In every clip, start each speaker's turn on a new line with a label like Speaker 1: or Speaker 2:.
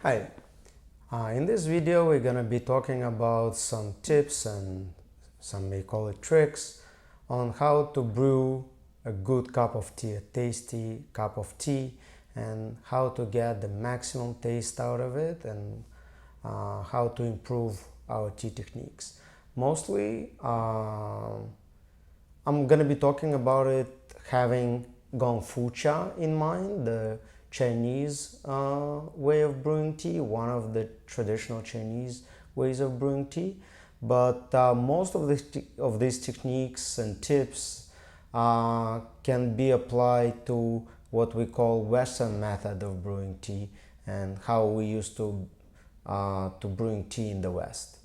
Speaker 1: Hi, in this video we're gonna be talking about some tips and some may call it tricks on how to brew a good cup of tea, a tasty cup of tea, and how to get the maximum taste out of it, and how to improve our tea techniques. Mostly I'm gonna be talking about it having Gong Fu Cha in mind, the Chinese way of brewing tea, one of the traditional Chinese ways of brewing tea. But most of these techniques and tips can be applied to what we call Western method of brewing tea and how we used to brewing tea in the West.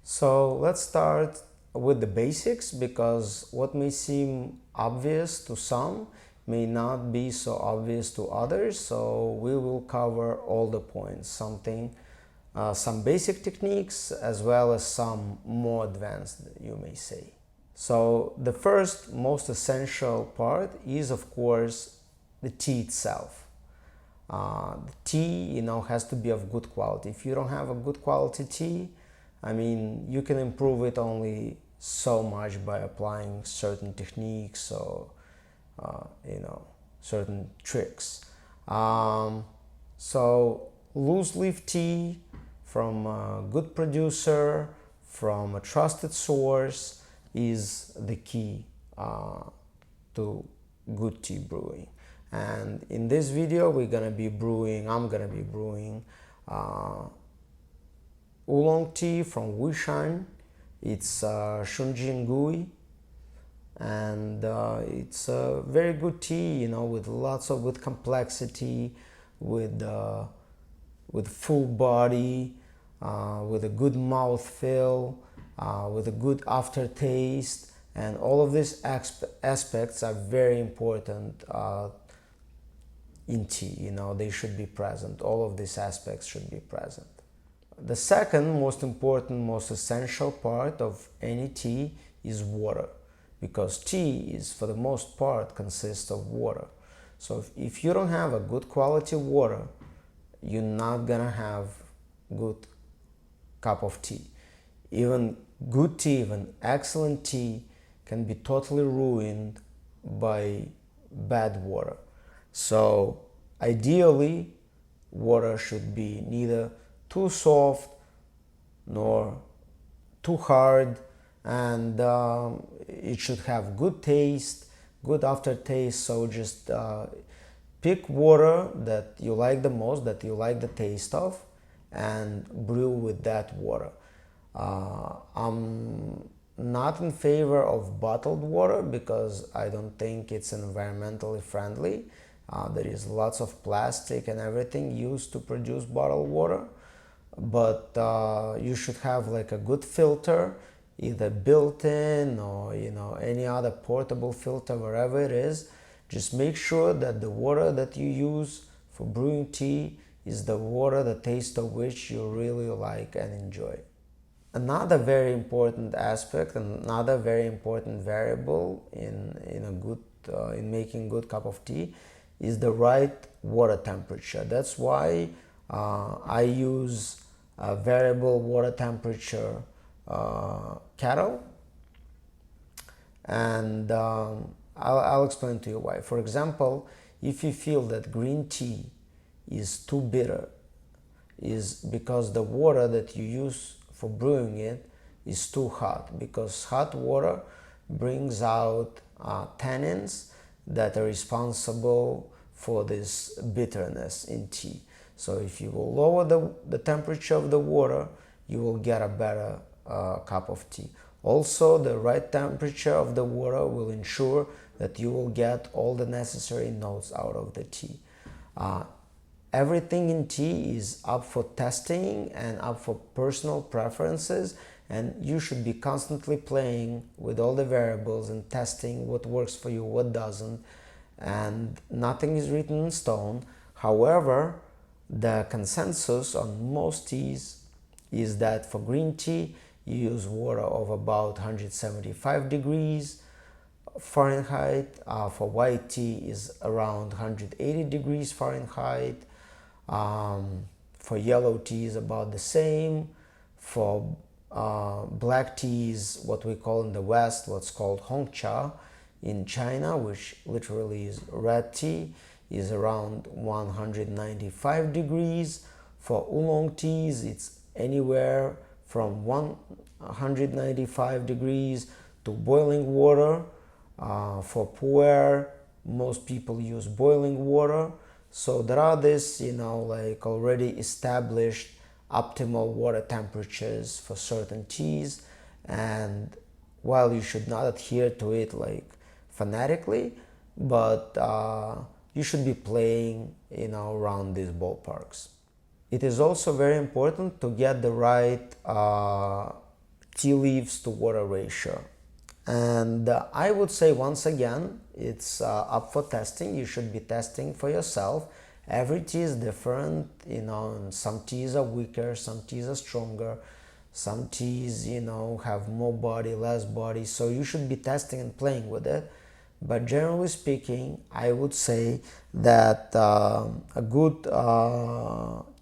Speaker 1: So let's start with the basics, because what may seem obvious to some may not be so obvious to others. So we will cover all the points, some basic techniques as well as some more advanced, you may say. So the first most essential part is, of course, the tea itself. The tea, has to be of good quality. If you don't have a good quality tea, you can improve it only so much by applying certain techniques or, certain tricks. So loose leaf tea from a good producer, from a trusted source, is the key to good tea brewing. And in this video I'm gonna be brewing oolong tea from Wushan. It's Shunjingui, and it's a very good tea, with complexity, with full body, with a good mouthfeel, with a good aftertaste, and all of these aspects are very important in tea. They should be present. All of these aspects should be present. The second most important, most essential part of any tea is water, because tea is, for the most part, consists of water. So if you don't have a good quality water, you're not gonna have good cup of tea. Even good tea, even excellent tea, can be totally ruined by bad water. So ideally, water should be neither too soft nor too hard, and it should have good taste, good aftertaste. So just pick water that you like the most, that you like the taste of, and brew with that water. I'm not in favor of bottled water because I don't think it's environmentally friendly. There is lots of plastic and everything used to produce bottled water, but you should have like a good filter, either built-in or any other portable filter, wherever it is. Just make sure that the water that you use for brewing tea is the water, the taste of which you really like and enjoy. Another very important aspect, another very important variable in making good cup of tea is the right water temperature. That's why I use a variable water temperature kettle, and I'll explain to you why. For example, if you feel that green tea is too bitter, is because the water that you use for brewing it is too hot, because hot water brings out tannins that are responsible for this bitterness in tea. So if you will lower the temperature of the water, you will get a better cup of tea. Also, the right temperature of the water will ensure that you will get all the necessary notes out of the tea. Everything in tea is up for testing and up for personal preferences, and you should be constantly playing with all the variables and testing what works for you, what doesn't, and nothing is written in stone. However, the consensus on most teas is that for green tea you use water of about 175 degrees Fahrenheit. For white tea is around 180 degrees Fahrenheit. For yellow tea is about the same. For black tea is what we call in the West what's called Hongcha in China, which literally is red tea, is around 195 degrees. For oolong teas, it's anywhere from 195 degrees to boiling water. For pu'er, most people use boiling water. So there are this, like already established optimal water temperatures for certain teas, and while you should not adhere to it like fanatically, but you should be playing, around these ballparks. It is also very important to get the right tea leaves to water ratio. And I would say once again, it's up for testing. You should be testing for yourself. Every tea is different, and some teas are weaker, some teas are stronger, some teas, have more body, less body. So you should be testing and playing with it. But generally speaking, I would say that a good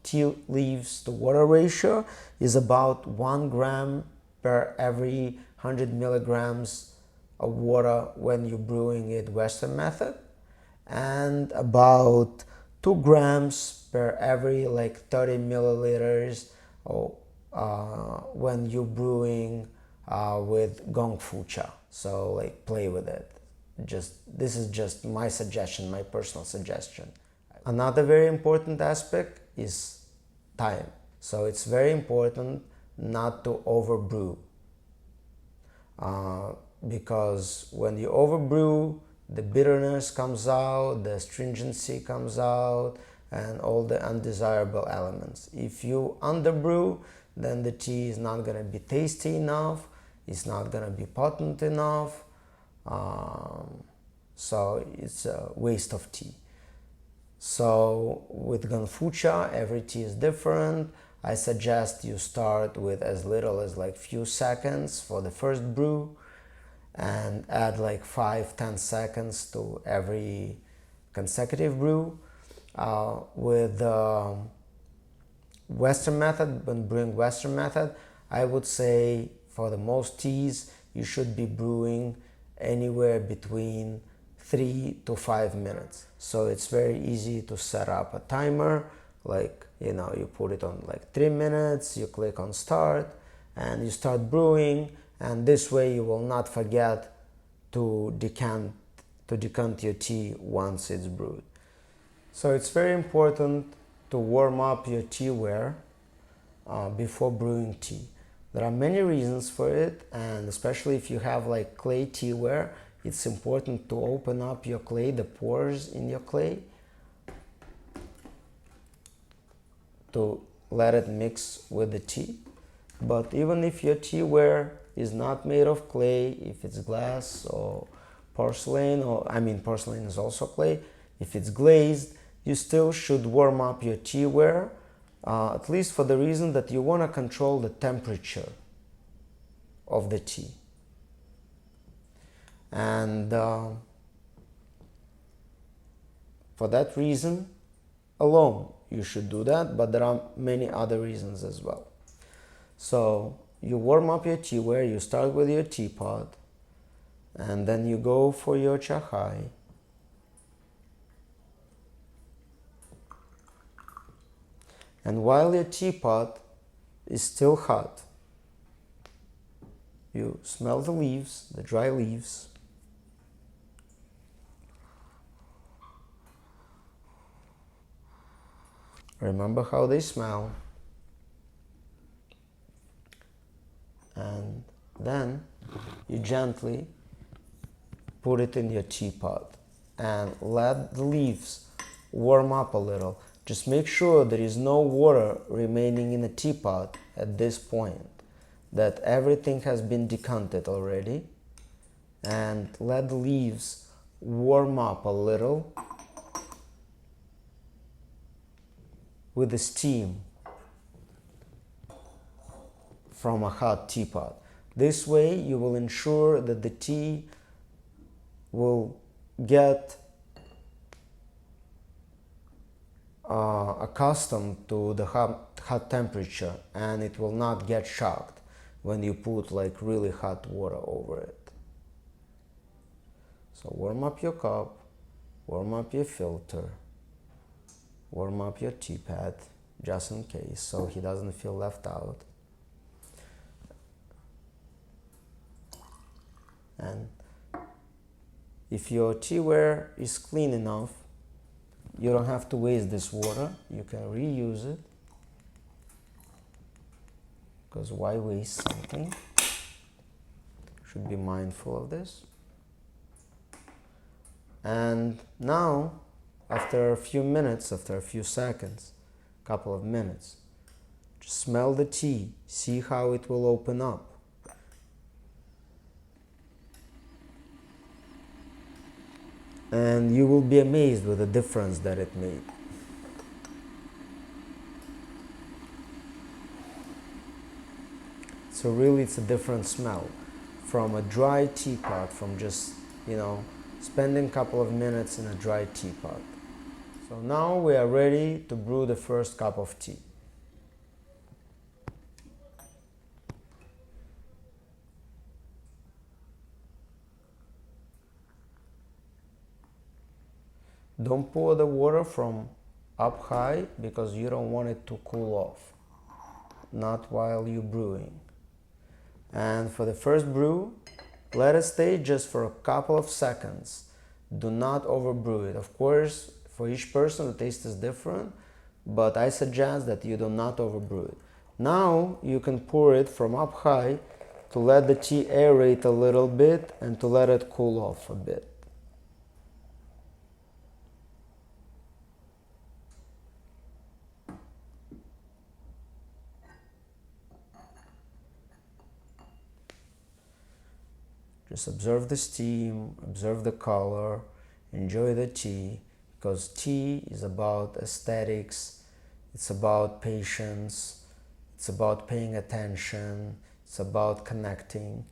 Speaker 1: tea leaves to water ratio is about 1 gram per every 100 milligrams of water when you're brewing it Western method, and about 2 grams per every like 30 milliliters when you're brewing with Gong Fu Cha. So like play with it. This is just my suggestion, my personal suggestion. Another very important aspect is time. So it's very important not to overbrew. Because when you overbrew, the bitterness comes out, the astringency comes out, and all the undesirable elements. If you underbrew, then the tea is not going to be tasty enough, it's not going to be potent enough, so it's a waste of tea. So with Ganfucha, every tea is different. I suggest you start with as little as like few seconds for the first brew, and add like 5-10 seconds to every consecutive brew. With Western method, when brewing Western method, I would say for the most teas you should be brewing anywhere between 3 to 5 minutes. So it's very easy to set up a timer, like you put it on like 3 minutes, you click on start, and you start brewing, and this way you will not forget to decant your tea once it's brewed. So it's very important to warm up your teaware before brewing tea. There are many reasons for it, and especially if you have like clay teaware, it's important to open up your clay, the pores in your clay, to let it mix with the tea. But even if your teaware is not made of clay, if it's glass or porcelain, porcelain is also clay, if it's glazed, you still should warm up your teaware, at least for the reason that you want to control the temperature of the tea. And for that reason alone, you should do that, but there are many other reasons as well. So you warm up your teaware, you start with your teapot, and then you go for your chahai. And while your teapot is still hot, you smell the leaves, the dry leaves. Remember how they smell. And then you gently put it in your teapot and let the leaves warm up a little. Just make sure there is no water remaining in the teapot at this point, that everything has been decanted already, and let the leaves warm up a little with the steam from a hot teapot. This way you will ensure that the tea will get accustomed to the hot temperature, and it will not get shocked when you put like really hot water over it. So warm up your cup, warm up your filter, warm up your teapot, just in case, so he doesn't feel left out. And if your teaware is clean enough, you don't have to waste this water. You can reuse it, because why waste something? Should be mindful of this. And now, after a few minutes, after a few seconds, couple of minutes, just smell the tea, see how it will open up. And you will be amazed with the difference that it made. So really it's a different smell from a dry teapot, from just, spending a couple of minutes in a dry teapot. So now we are ready to brew the first cup of tea. Don't pour the water from up high, because you don't want it to cool off, not while you're brewing. And for the first brew, let it stay just for a couple of seconds. Do not overbrew it. Of course, for each person the taste is different, but I suggest that you do not overbrew it. Now you can pour it from up high to let the tea aerate a little bit and to let it cool off a bit. Just observe the steam, observe the color, enjoy the tea, because tea is about aesthetics, it's about patience, it's about paying attention, it's about connecting.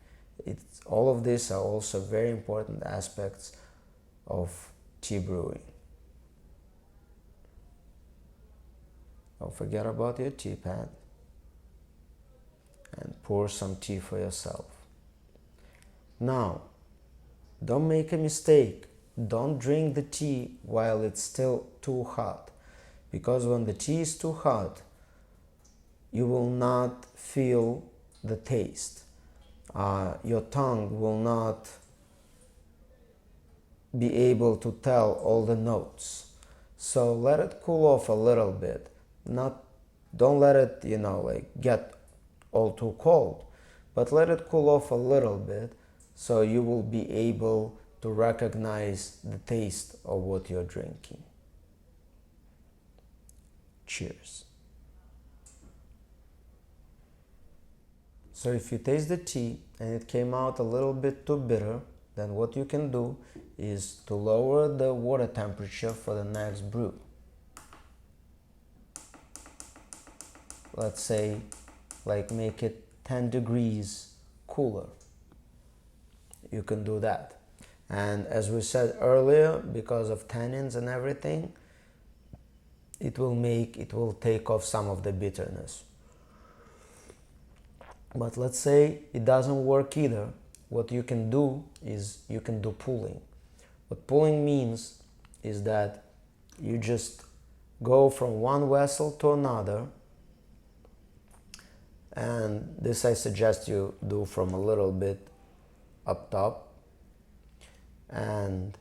Speaker 1: All of these are also very important aspects of tea brewing. Don't forget about your teapot and pour some tea for yourself. Now, don't make a mistake. Don't drink the tea while it's still too hot, because when the tea is too hot, you will not feel the taste. Your tongue will not be able to tell all the notes. So let it cool off a little bit. Don't let it, get all too cold, but let it cool off a little bit, so you will be able to recognize the taste of what you're drinking. Cheers. So if you taste the tea and it came out a little bit too bitter, then what you can do is to lower the water temperature for the next brew. Let's say, make it 10 degrees cooler. You can do that. And as we said earlier, because of tannins and everything, it will take off some of the bitterness. But let's say it doesn't work either. What you can do is you can do pulling. What pulling means is that you just go from one vessel to another, and this I suggest you do from a little bit up top, and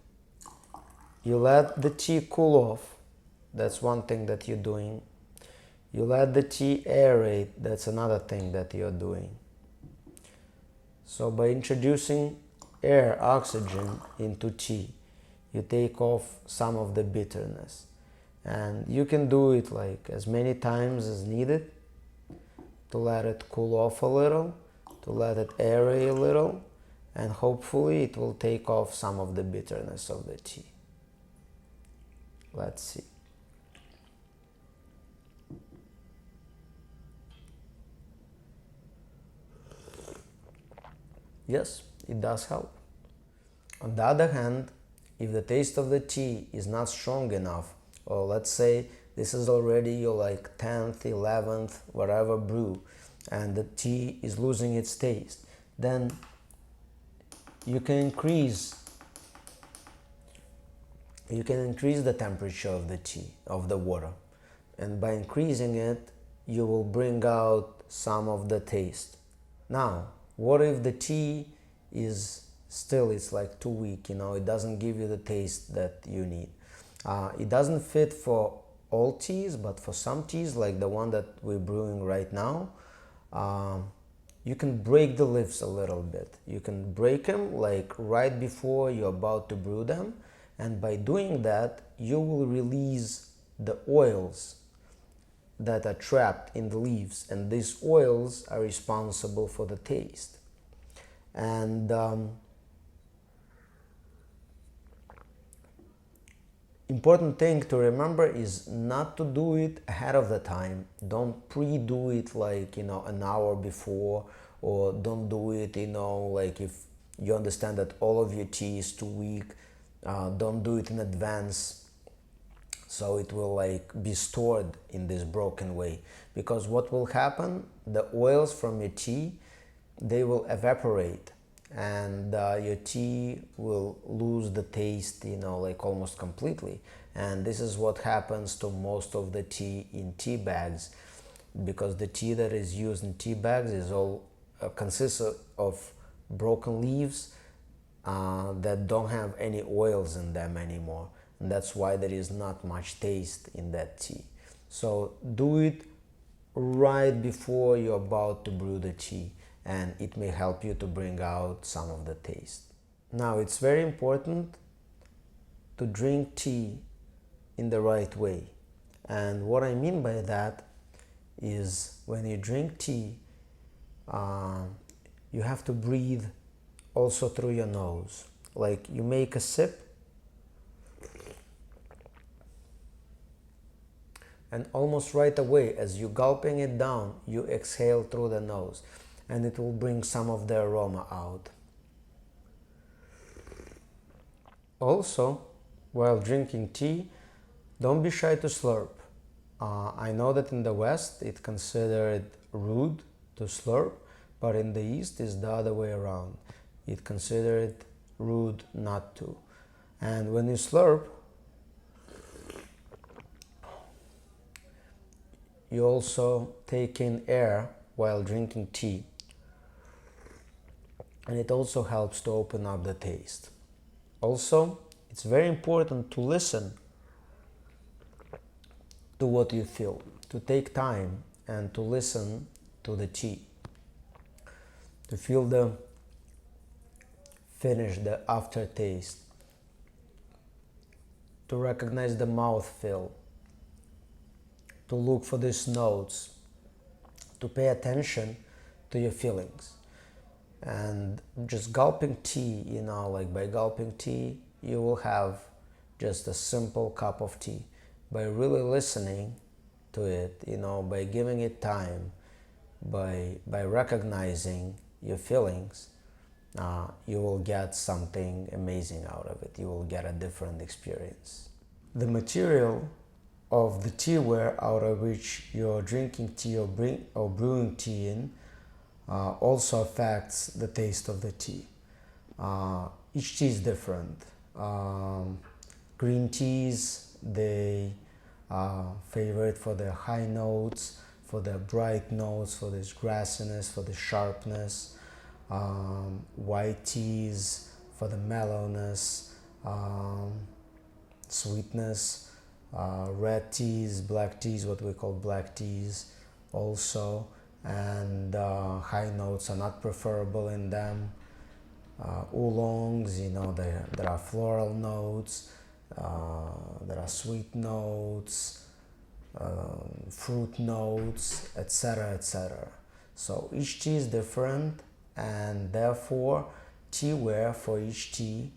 Speaker 1: you let the tea cool off. That's one thing that you're doing. You let the tea aerate. That's another thing that you're doing. So by introducing air, oxygen into tea, you take off some of the bitterness. And you can do it as many times as needed to let it cool off a little, to let it aerate a little, and hopefully it will take off some of the bitterness of the tea. Let's see. Yes, it does help. On the other hand, if the taste of the tea is not strong enough, or let's say This is already your like 10th, 11th, whatever brew, and the tea is losing its taste. Then you can increase the temperature of the tea, of the water, and by increasing it you will bring out some of the taste. Now, what if the tea is still, it's like too weak, it doesn't give you the taste that you need. It doesn't fit for all teas, but for some teas like the one that we're brewing right now, you can break the leaves a little bit. You can break them like right before you're about to brew them, and by doing that you will release the oils that are trapped in the leaves, and these oils are responsible for the taste. And important thing to remember is not to do it ahead of the time. Don't pre-do it like an hour before, or don't do it like if you understand that all of your tea is too weak, don't do it in advance so it will like be stored in this broken way, because what will happen, the oils from your tea, they will evaporate, and your tea will lose the taste like almost completely. And this is what happens to most of the tea in tea bags, because the tea that is used in tea bags is all consists of broken leaves that don't have any oils in them anymore, and that's why there is not much taste in that tea. So do it right before you're about to brew the tea, and it may help you to bring out some of the taste. Now, it's very important to drink tea in the right way, and what I mean by that is when you drink tea, you have to breathe also through your nose. Like you make a sip, and almost right away as you're gulping it down, you exhale through the nose, and it will bring some of the aroma out. Also, while drinking tea, don't be shy to slurp. I know that in the West it's considered rude to slurp, but in the East it's the other way around. It's considered rude not to. And when you slurp, you also take in air while drinking tea, and it also helps to open up the taste. Also, it's very important to listen to what you feel, to take time and to listen to the tea, to feel the finish, the aftertaste, to recognize the mouthfeel, to look for these notes, to pay attention to your feelings. And just gulping tea, like by gulping tea, you will have just a simple cup of tea. By really listening to it, by giving it time, by recognizing your feelings, you will get something amazing out of it. You will get a different experience. The material of the teaware out of which you're drinking tea or brewing tea in also affects the taste of the tea. Each tea is different. Green teas, they are favored for their high notes, for their bright notes, for this grassiness, for the sharpness. White teas for the mellowness, sweetness. Red teas, black teas, what we call black teas also, and high notes are not preferable in them. Oolongs, there are floral notes, there are sweet notes, fruit notes, etc., etc. So each tea is different, and therefore teaware for each tea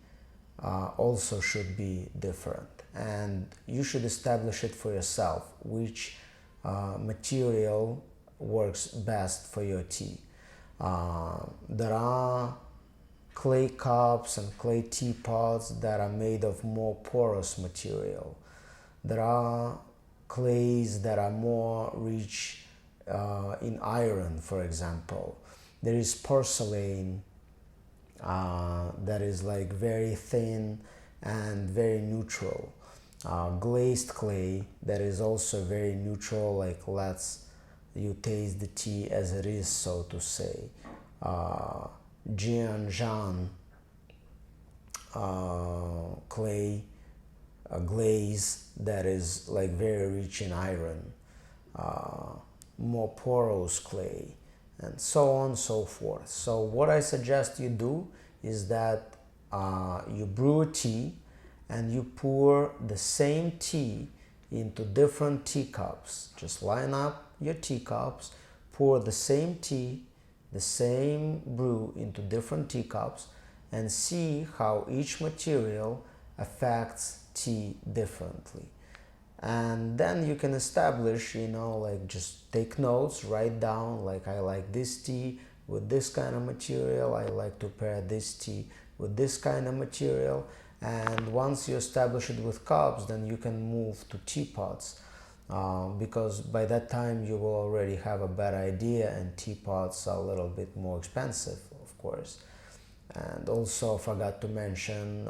Speaker 1: also should be different, and you should establish it for yourself, which material works best for your tea. There are clay cups and clay teapots that are made of more porous material. There are clays that are more rich in iron, for example. There is porcelain that is like very thin and very neutral. Glazed clay that is also very neutral, like lets you taste the tea as it is, so to say. Jianzhan clay, a glaze that is like very rich in iron, more porous clay, and so on and so forth. So what I suggest you do is that you brew a tea and you pour the same tea into different teacups. Just line up your teacups, pour the same tea, the same brew into different teacups, and see how each material affects tea differently. And then you can establish, like just take notes, write down, like I like this tea with this kind of material, I like to pair this tea with this kind of material. And once you establish it with cups, then you can move to teapots, because by that time you will already have a better idea, and teapots are a little bit more expensive, of course. And also forgot to mention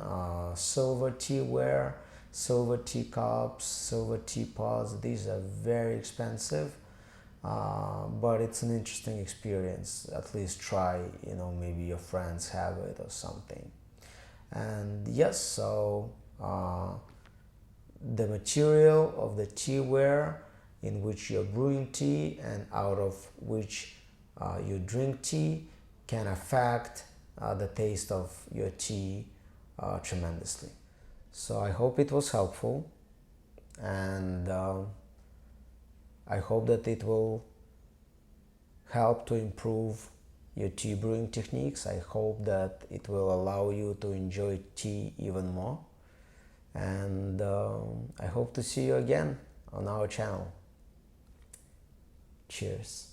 Speaker 1: silver teaware, silver teacups, silver teapots. These are very expensive, but it's an interesting experience. At least try, maybe your friends have it or something. And yes, so the material of the teaware in which you're brewing tea and out of which you drink tea can affect the taste of your tea tremendously. So I hope it was helpful, and I hope that it will help to improve your tea brewing techniques. I hope that it will allow you to enjoy tea even more, and I hope to see you again on our channel. Cheers.